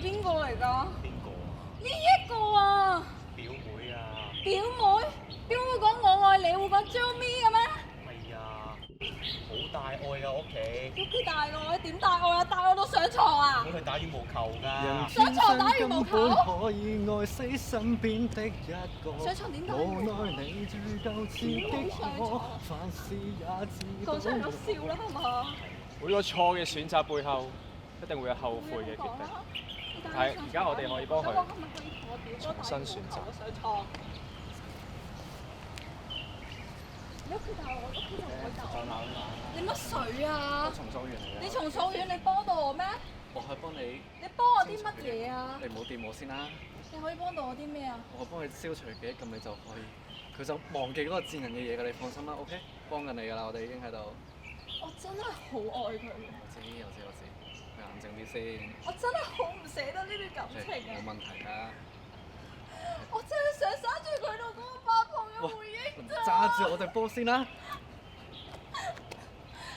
邊個嚟㗎？邊個啊？呢一個啊！表妹啊！表妹？表妹講我愛你會講 Jo Me 嘅咩？係啊，好大愛啊屋企。有幾大愛？點大愛啊？大愛到上床啊！咁去打羽毛球㗎。上床打羽毛球？可以愛死身邊的一個。上床點打羽毛球？無奈你最夠刺激我，凡事也知道。講出嚟都笑啦，係嘛？每個錯嘅選擇背後，一定會有後悔嘅決定。係，而家我哋可以幫佢重新選擇。你屋企大我屋企就唔會大。你乜水啊？重數員嚟嘅。你重數員，你幫到我咩？我可以幫你。你幫我啲乜嘢啊？你唔好掂我先啦。你可以幫到我啲咩啊？我幫你消除記憶，咁你就可以，佢就忘記嗰個賤人嘅嘢㗎，你放心啦 ，OK？幫緊你㗎啦，我哋已經喺度。我真係好愛佢。我知，你冷靜啲先。我真係好唔捨得呢段感情啊！冇問題㗎。我真係想揸住佢同嗰個八婆嘅回憶咋。揸住我隻波先啦。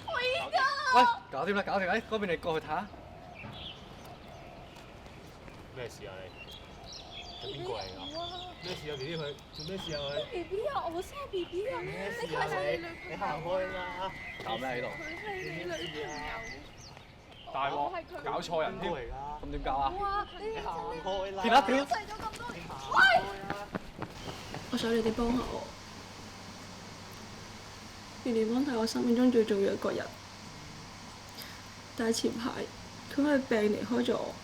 我而家。喂，搞掂啦，搞掂啦，嗰邊你過去睇下。咩事啊你？係邊個嚟㗎？咩事啊 B B 佢？做咩事啊佢？ B B 啊，我先係 B B 啊！咩事你啊你？睇下你女朋友。你行開啦！搞咩喺度？佢係你女朋友。大鑊，搞錯人添。邊個嚟㗎？咁點搞啊？哇！你你行開啦！跌啦跌啦！一齊咗咁多年。喂！我想你哋幫下我，你哋幫係我生命中最重要一個人，但係前排佢因為病離開咗我，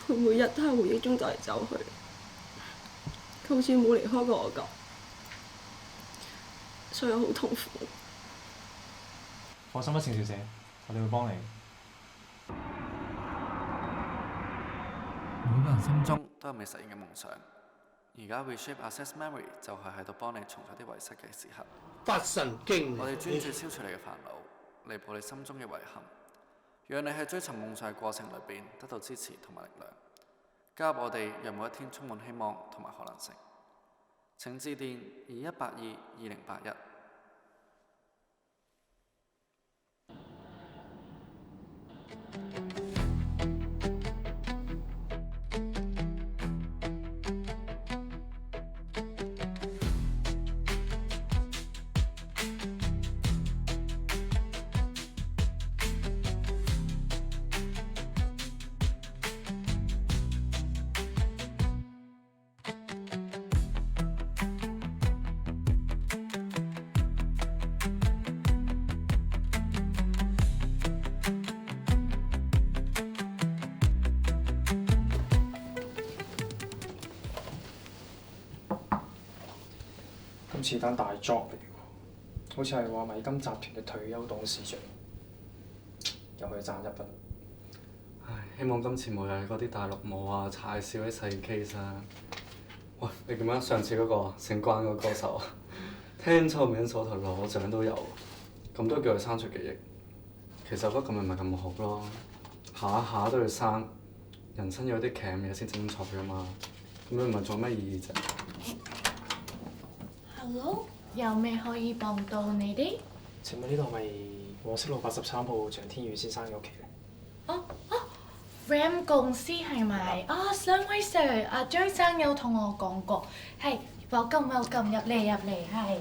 佢每日都喺回憶中走嚟走去，佢好似冇離開過我咁，所以我好痛苦。放心啦，程小姐，我哋會幫你。每個人心中都有未實現嘅夢想，而家 Reshape Access Memory 就係喺度幫你重拾啲遺失嘅時刻。發神經！我哋專注消除你嘅煩惱，彌補你心中嘅遺憾，讓你喺追尋夢想嘅過程裏邊得到支持同埋力量。加入我哋，讓每一天充滿希望同埋可能性。請致電21822081。今次單大 job 嚟喎，好似係話米金集團嘅退休董事長，又可以賺一筆。唉，希望今次冇又係嗰啲大陸舞啊、柴少啲細 case 啊。喂，你點解上次嗰個姓關嗰個歌手啊？聽錯名錯頭攞獎都有，咁都叫佢刪除記憶。其實我覺得咁樣唔係咁好咯，下下都要刪，人生有啲劇嘢先精彩㗎嘛。咁樣唔係做咩意義啫？ Hello，有咩可以幫到你哋？請問呢度係咪黃色路83號鄭天宇先生嘅屋企咧？哦，RAM 公司係咪？兩位 Sir，阿張生有同我講過，係welcome 入嚟，係。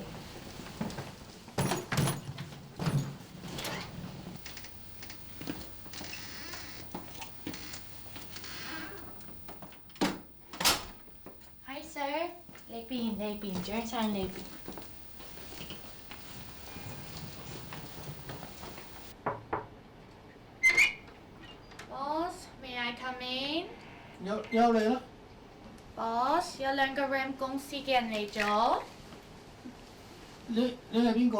Hi Sir，呢邊張生呢邊。Boss，may I come in？有你啦。Boss，有兩個 RAM 公司嘅人嚟咗。你係邊個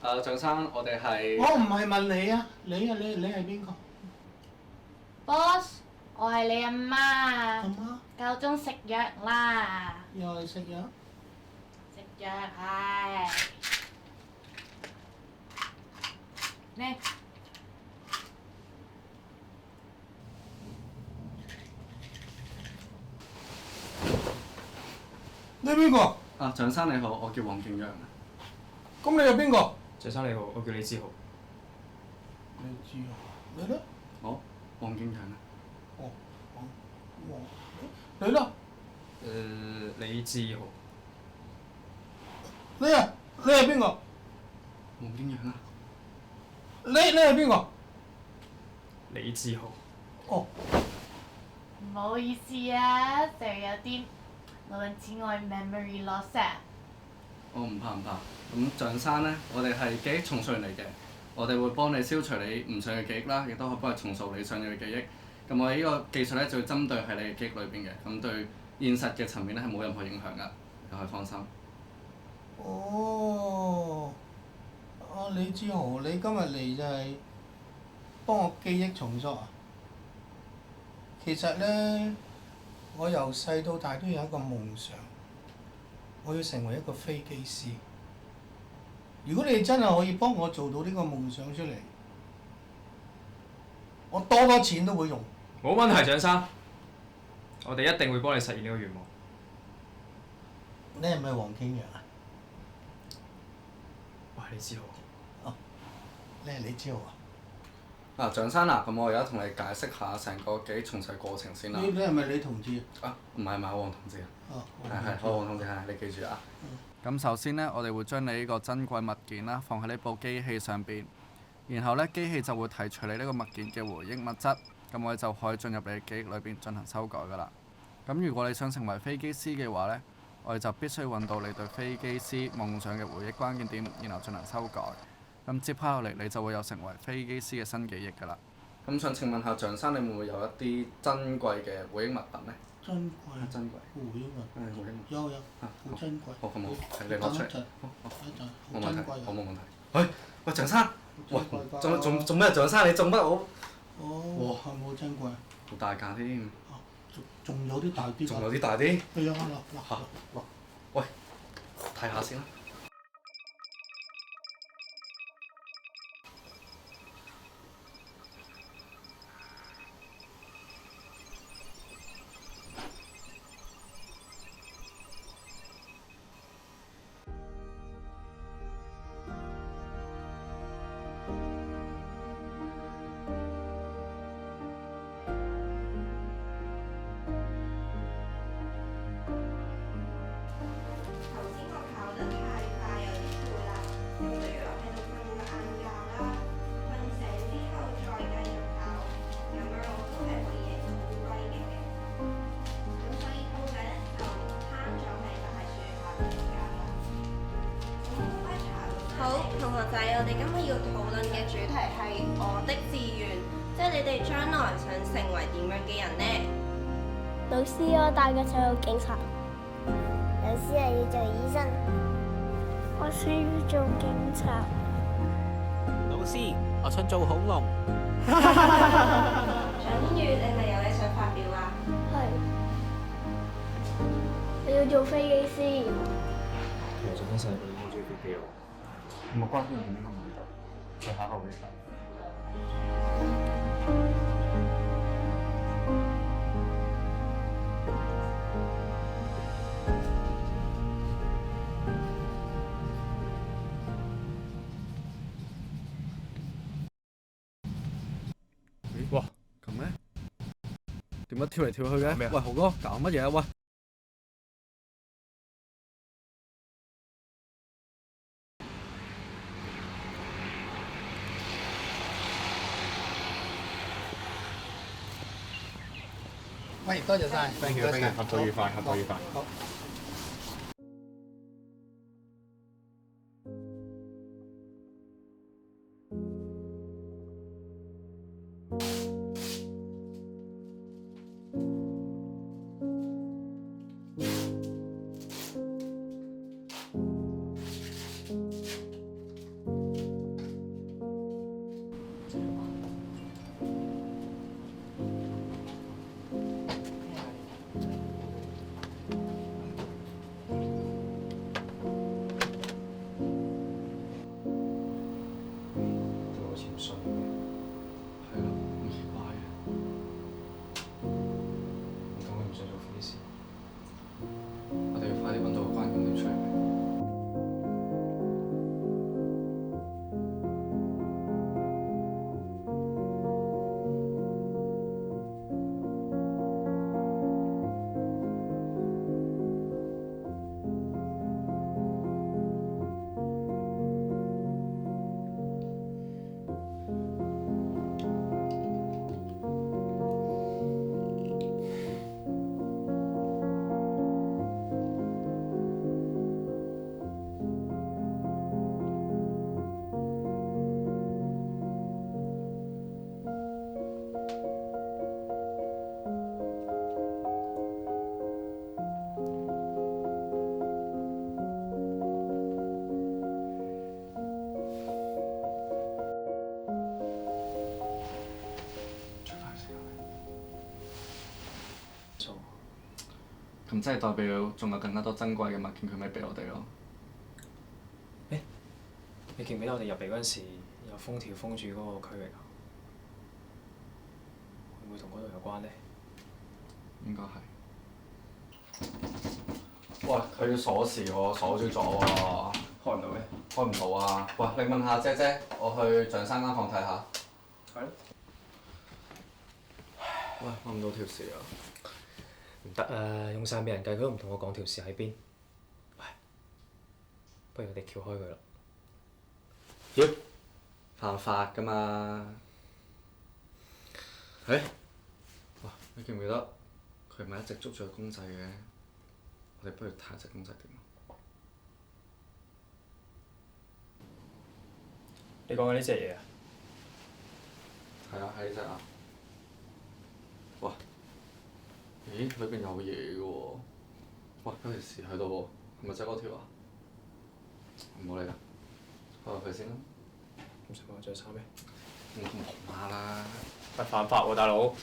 啊？鄭生，我哋係。我唔係問你啊，你係邊個 Boss，我係你阿媽。阿媽？夠鐘食藥啦。又係食藥？食藥係。呢？你邊個？啊，鄭生你好，我叫黃健陽。咁你係邊個？鄭生你好，我叫李志豪。你知啊？你咧？好，黃景陽啊。哦，你咧？李志豪。你啊？你係邊個？黃景陽啊。你係邊個？李志豪。哦。唔好意思啊，就有啲老人痴呆 memory loss 啊。我唔怕。咁象山咧，我哋係記憶重塑員嚟嘅，我哋會幫你消除你唔想嘅記憶啦，亦都可以幫你重塑你想要嘅記憶。咁我哋呢個技術咧就會針對喺你嘅記憶裏邊嘅，咁對現實嘅層面咧係冇任何影響㗎，你可以放心。哦，李志豪，你今日嚟就係幫我記憶重塑啊？其實咧，我由細到大都有一個夢想，我要成為一個飛機師。如果你真係可以幫我做到呢個夢想出嚟，我多錢都會用。冇問題，蔣生，我哋一定會幫你實現呢個願望。你係咪黃景陽啊？我係李志豪。哦，你係李志豪啊？蔣生啊，咁我而家同你解釋下成個記憶重塑過程先啦。你係咪李同志啊？唔係，黃同志啊。哦。係，好，黃同志係，你記住啊。咁首先呢，我哋會將你呢個珍貴物件啦放喺呢部機器上邊，然後呢，機器就會提取你呢個物件嘅回憶物質，咁我哋就可以進入你嘅記憶裏邊進行修改㗎啦。咁如果你想成為飛機師嘅話呢，我哋就必須揾到你對飛機師夢想嘅回憶關鍵點，然後進行修改。咁接下落嚟你就會有成為飛機師嘅新記憶㗎啦。咁想請問下象生，你會唔會有一啲珍貴嘅回憶物品呢？珍貴。珍貴。回憶物。回憶物。有，好珍貴。好，咁好，係你攞出嚟。好珍貴。好，冇問題。喂，象生，喂，做咩？象生你做乜我？哦，係咪好珍貴？好大價添。仲有啲大啲。仲有啲大啲？係啊，嗱。喂，睇下先啦。好，同學仔，我哋今日要討論嘅主題係我的志願，即係你哋將來想成為點樣嘅人呢？老師，我大個想做警察。老師係要做醫生。我想要做警察。老師，我想做恐龍。蔣宇，你咪有嘢想發表啊？係。你要做飛機師。其實從細個已經好中意飛機喎。冇關係，唔應該問到，再考後你。哇，咁咩？點解跳嚟跳去嘅？喂，豪哥，搞乜嘢啊？喂！喂，多謝晒。Thank you，合作愉快，合作愉快。好。咁即係代表仲有更加多珍貴嘅物件佢咪俾我哋咯。你記唔記得我哋入嚟嗰陣時有封條封住嗰個區域啊？會唔會同嗰度有關呢？應該係。喂，佢要鎖匙喎，鎖住咗喎。開唔到咩？開唔到啊！喂，你問下姐姐，我去蔣生間房睇下。係咯。喂，揾唔到條匙啊！唔得啊！用晒美人計，佢都唔同我講條匙喺邊。喂，不如我哋撬開佢啦。妖，犯法㗎嘛！喂，你記唔記得佢咪一直捉住個公仔嘅？我哋不如睇下隻公仔點啊！你講緊呢隻嘢啊？係啊，係呢隻啊！哇！咦，裏邊有嘢嘅喎！哇，有條匙喺度喎，係咪即係嗰條啊？唔好理啦，開下佢先啦。唔使幫我着衫咩？唔好嘛啦！不犯法喎，大佬！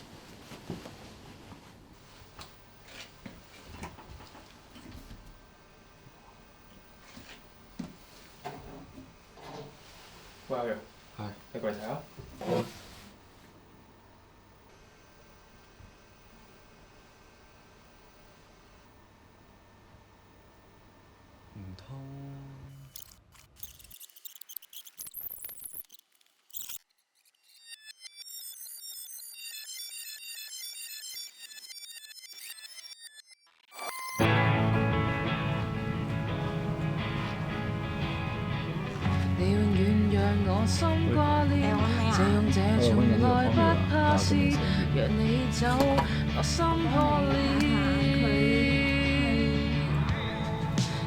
喂，阿陽。係。你過嚟睇下。唔通？你永遠讓我心掛念，這樣這從來不怕事，若你走，我心破裂。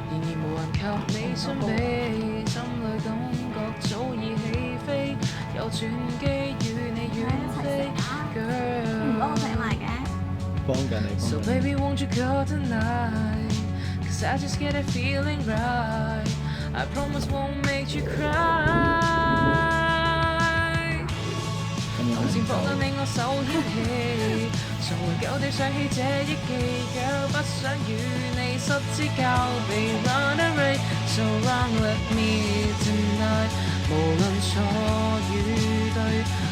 然而無人及你相比，心裏感覺早已起飛，有轉機與你遠飛，Girl。唔幫我睇埋嘅。幫緊你。So baby won't you go tonight? 'Cause I just get a feeling right. I promise won't make you cry。從前放緊你我手牽起，從永久地想起這憶記，卻不想與你失之交臂 run away。So run with me tonight， 無論錯與對，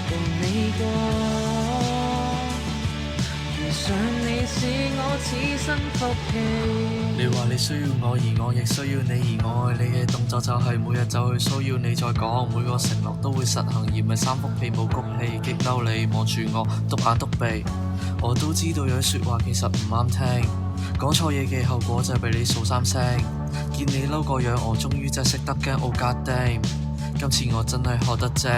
共你過。遇上你是我此生福氣。你話你需要我，而我亦需要你，而我愛你嘅動作就係每日就去騷擾你，再講每個承諾都會實行，而唔係三幅被冇谷氣，激嬲你望住我篤眼篤鼻，我都知道有啲説話其實唔啱聽，講錯嘢嘅後果就係被你掃三聲，見你嬲個樣我終於真係識得驚，Oh God damn，今次我真係學得正。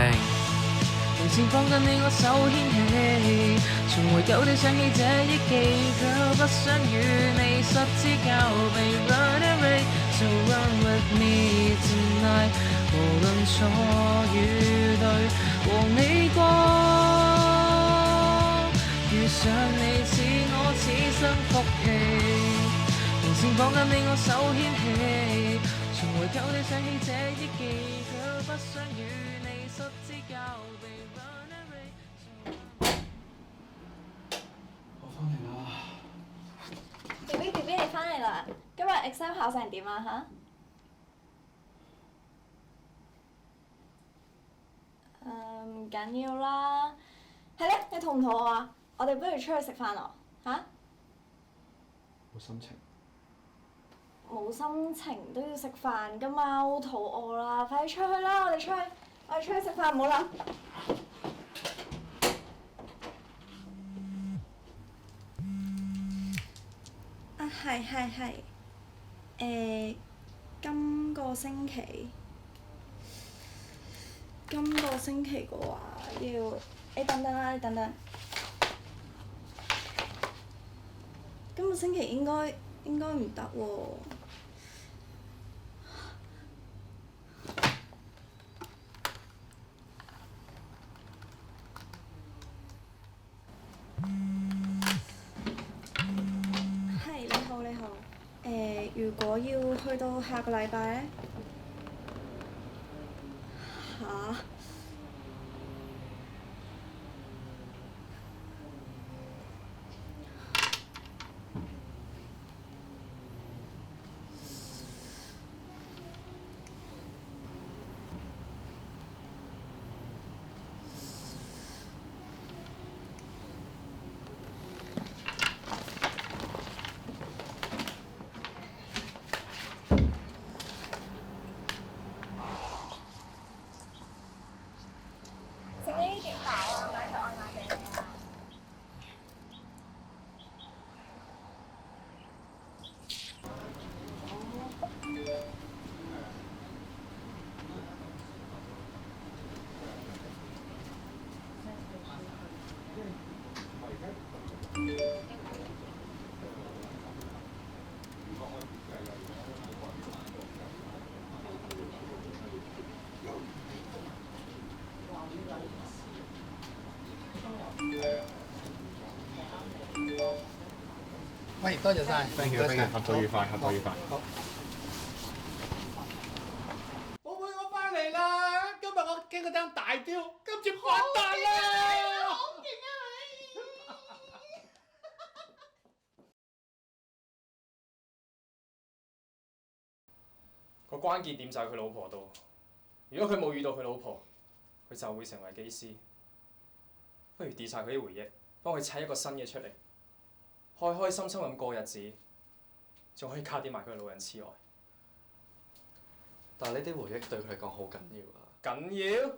從前放緊你我手牽起，從回舊地想起這憶記，卻不想與你失之交臂 run away。So run with me tonight， 無論錯與對，和你過。遇上你是我此生福氣。從前放緊你我手牽起，從回舊地想起這憶記，卻不想與你失之交臂。BB 你翻嚟啦！今日 exam 考成點啊嚇？唔緊要啦。係咧，你肚唔肚餓啊？我哋不如出去食飯咯嚇？冇心情。冇心情都要食飯噶嘛，好肚餓啦！快啲出去啦！我哋出去食飯，唔好啦。係，今個星期嘅話要，你等等啦，你等等。今個星期應該唔得喎。如果要去到下個禮拜咧，嚇？喂，多謝晒 Thank you，合作愉快，合作愉快。好。寶貝，我翻嚟啦！今日我傾嗰單大雕，今次發達啦！好勁啊你！個關鍵點就喺佢老婆度。如果佢冇遇到佢老婆，佢就會成為機師。不如 delete 晒佢啲回憶，幫佢砌一個新嘅出嚟，開開心心咁過日子，仲可以加啲埋佢嘅老人痴呆。但係呢啲回憶對佢嚟講好緊要啊！緊要？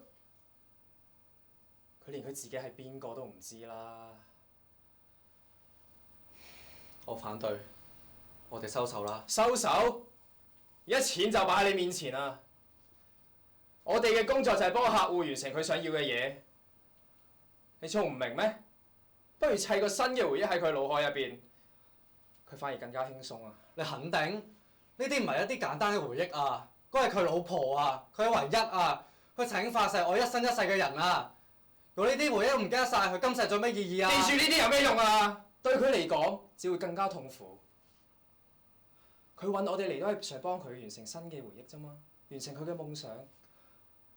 佢連佢自己係邊個都唔知啦。我反對，我哋收手啦。收手？而家錢就擺喺你面前啦。我哋嘅工作就係幫客戶完成佢想要嘅嘢。你仲唔明咩？不如砌個新嘅回憶喺佢腦海入邊，佢反而更加輕鬆啊！你肯定？呢啲唔係一啲簡單嘅回憶啊！嗰係佢老婆啊，佢係唯一啊，佢曾經發誓愛一生一世嘅人啊！如果呢啲回憶唔記得晒，佢今世做咩意義啊？記住呢啲有咩用啊？對佢嚟講，只會更加痛苦。佢揾我哋嚟都係想幫佢完成新嘅回憶啫嘛，完成佢嘅夢想。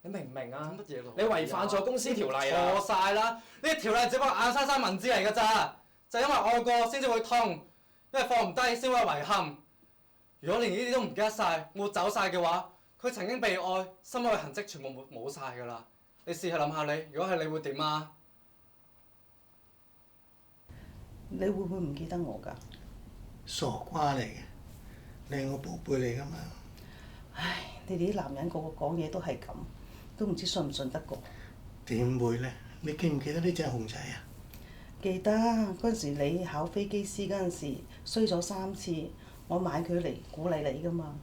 你明唔明啊？乜嘢？你違反咗公司條例啊！錯晒啦！呢啲條例只不過硬生生文字嚟㗎咋，就因為愛過先至會痛，因為放唔低先會有遺憾。如果連呢啲都唔記得晒，抹走晒嘅話，佢曾經被愛、心愛嘅痕跡全部冇晒㗎啦。你試下諗下你，如果係你會點啊？你會唔會唔記得我㗎？傻瓜嚟嘅，你係我寶貝嚟㗎嘛。唉，你哋啲男人個個講嘢都係咁，都唔知信唔信得過。點會咧？你記唔記得呢隻熊仔啊？記得嗰陣時你考飛機師嗰陣時衰咗3次，我買佢嚟鼓勵你㗎嘛。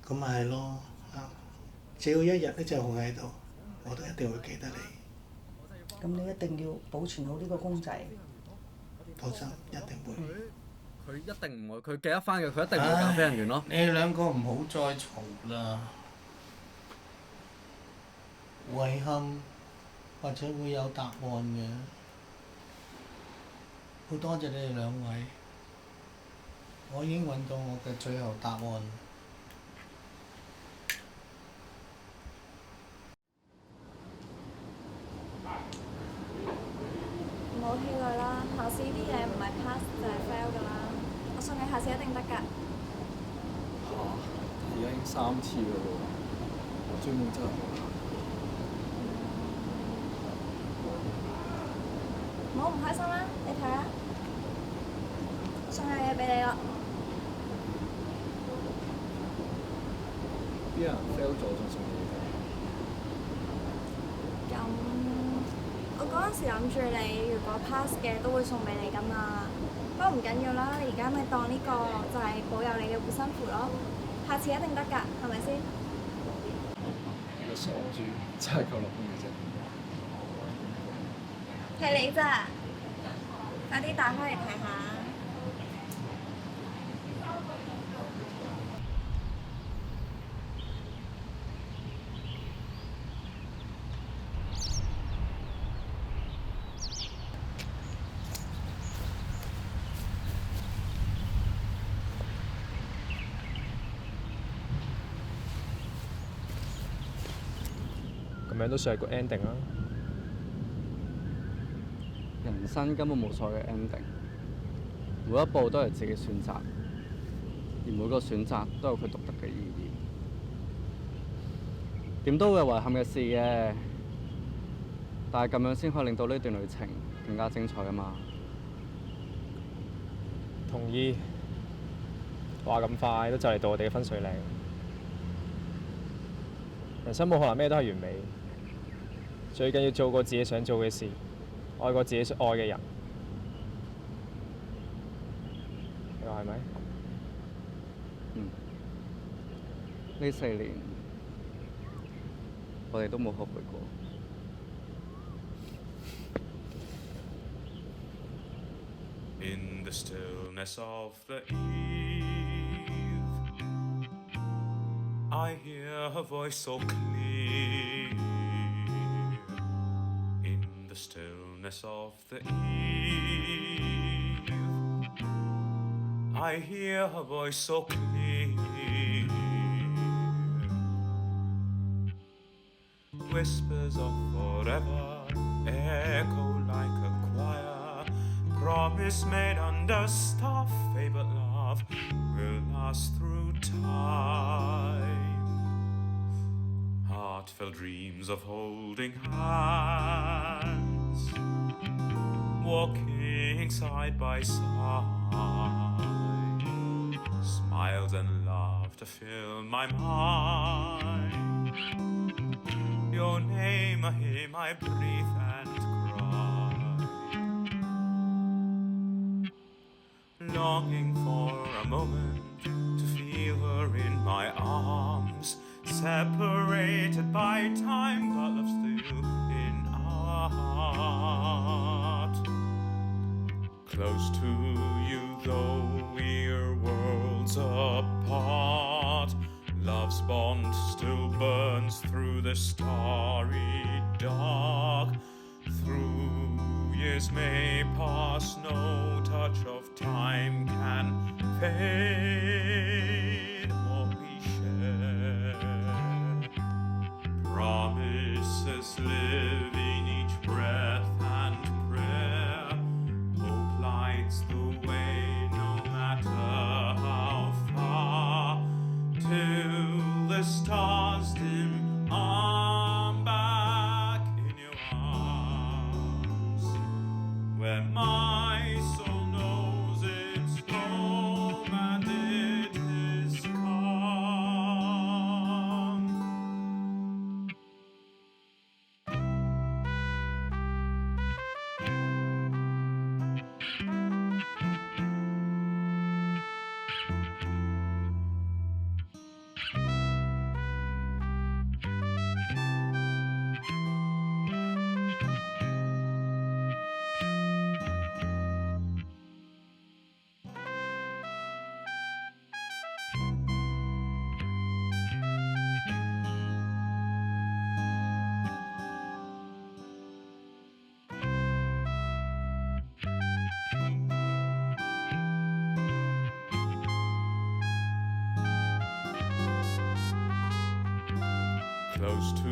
咁咪係咯，只要一日呢隻熊喺度，我都一定會記得你。咁你一定要保存好呢個公仔。放心，一定會。佢一定唔會，佢記得翻嘅，佢一定唔會搞飛人員咯。你哋兩個唔好再嘈啦。遺憾或者會有答案嘅。好多謝你哋兩位，我已經揾到我嘅最後答案。唔好氣餒啦，考試啲嘢唔係 pass 就係 fail 㗎啦。我信你下次一定得㗎。而家已經3次啦喎，我追夢真係好難。唔好唔開心啦，你睇下，送下嘢俾你咯。邊有人 fail 咗仲送嘢㗎？咁我嗰陣時諗住你如果 pass 嘅都會送俾你㗎嘛。不過唔緊要啦，你而家咪當呢個就係保佑你嘅護身符咯。下次一定得㗎，係咪先？你個傻豬真係夠落空嘅啫。係你咋？快啲打開嚟睇下。咁樣都算係個 ending 啦。人生根本冇所謂嘅 ending，每一步都係自己選擇，而每個選擇都有佢獨特嘅意義。點都會有遺憾嘅事嘅，但係咁樣先可以令到呢段旅程更加精彩㗎嘛。同意。話咁快都就嚟到我哋嘅分水嶺。人生冇可能咩都係完美，最緊要做過自己想做嘅事，愛過自己愛嘅人。你話係咪？呢4年，我哋都冇後悔過。In the stillness of the eve, I hear her voice so clear. In the stillness of the eve, I hear her voice so clear. Whispers of forever echo like a choir. Promise made under star, fabled love will last through time. Heartfelt dreams of holding hands, walking side by side. Smiles and laughter fill my mind. Your name I hear, I breathe and cry. Longing for a moment to feel her in my arms. Separated by time, but love still in our heart. Close to you, though we're worlds apart. Love's bond still burns through the starry dark. Through years may pass, no touch of time can fade what we share. Promises live in each breath and prayer. Hope lights the way no matter how far. Till the stars dim, I'm back in your arms, where my soul knows its home and it is calm. Close to